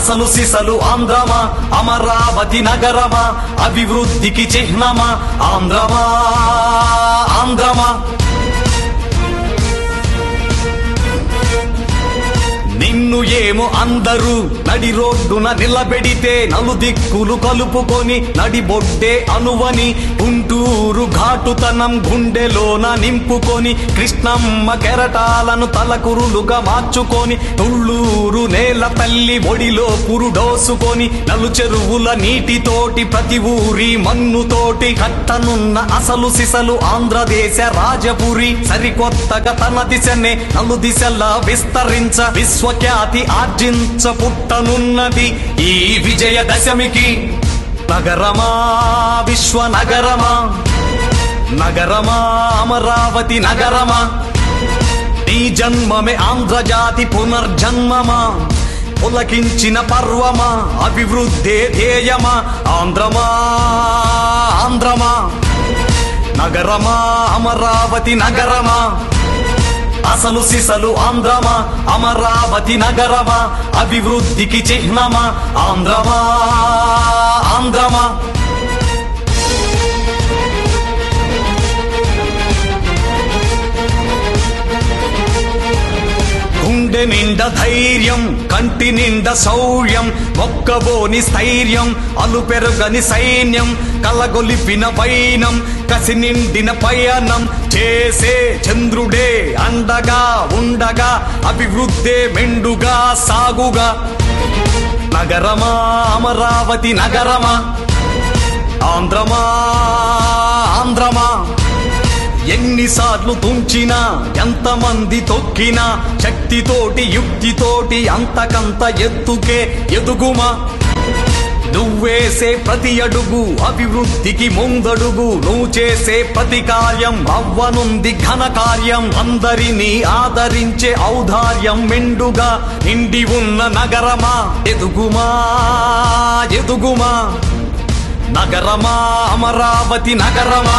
అసలు సిసలు ఆంధ్రమా అమరావతి నగరమా అభివృద్ధికి చిహ్నమా ఆంధ్రమా ఆంధ్రమా నిన్ను ఏమో అందరూ నడి రోడ్డున నిలబెడితే నలుదిక్కులు కలుపుకొని నడిబొడ్డే అనువని గుంటూరు ఘాటుతనం గుండెలోన నింపుకొని కృష్ణమ్మ కెరటాలను తలకురులుగా మార్చుకొని తుళ్ళూరు నేల తల్లి ఒడిలో పురుడోసుకొని నలుచెరువుల నీటితోటి ప్రతి ఊరి మన్నుతోటి కట్టనున్న అసలు సిసలు ఆంధ్రదేశ రాజపురి సరికొత్తగా తన దిశనే నలు దిశలా విస్తరించ విశ్వఖ్యాతి ఆర్జించ పుట్టనున్నది ఈ విజయదశమికి నగరమా విశ్వనగరమా నగరమా అమరావతి నగరమా నీ జన్మమే ఆంధ్రజాతి పునర్జన్మమా పులకించిన పర్వమా అభివృద్ధే ధ్యేయమా ఆంధ్రమా ఆంధ్రమా నగరమా అమరావతి నగరమా అసలు సిసలు ఆంధ్రమా అమరావతి నగరమా అభివృద్ధికి చిహ్నమా ఆంధ్రమా ఆంధ్రమా గుండె నిండా ధైర్యం కంటి నిండా శౌర్యం మొక్కబోని స్థైర్యం అలుపెరుగని సైన్యం కలగొలిపిన వైనం కసి నిండిన పయనం చేసే చంద్రుడే అండగా ఉండగా అభివృద్ధే మెండుగా సాగుగా నగరమా అమరావతి నగరమా ఆంధ్రమా ఆంధ్రమా ఎన్నిసార్లు తుంచినా ఎంతమంది తొక్కినా శక్తితోటి యుక్తితోటి అంతకంత ఎత్తుకే ఎదుగుమా నువ్వేసే ప్రతి అడుగు అభివృద్ధికి ముందడుగు నువ్వు చేసే ప్రతి కార్యం అవ్వనుంది ఘన కార్యం అందరినీ ఆదరించే ఔదార్యం మెండుగా నిండి ఉన్న నగరమా ఎదుగుమా ఎదుగుమా నగరమా అమరావతి నగరమా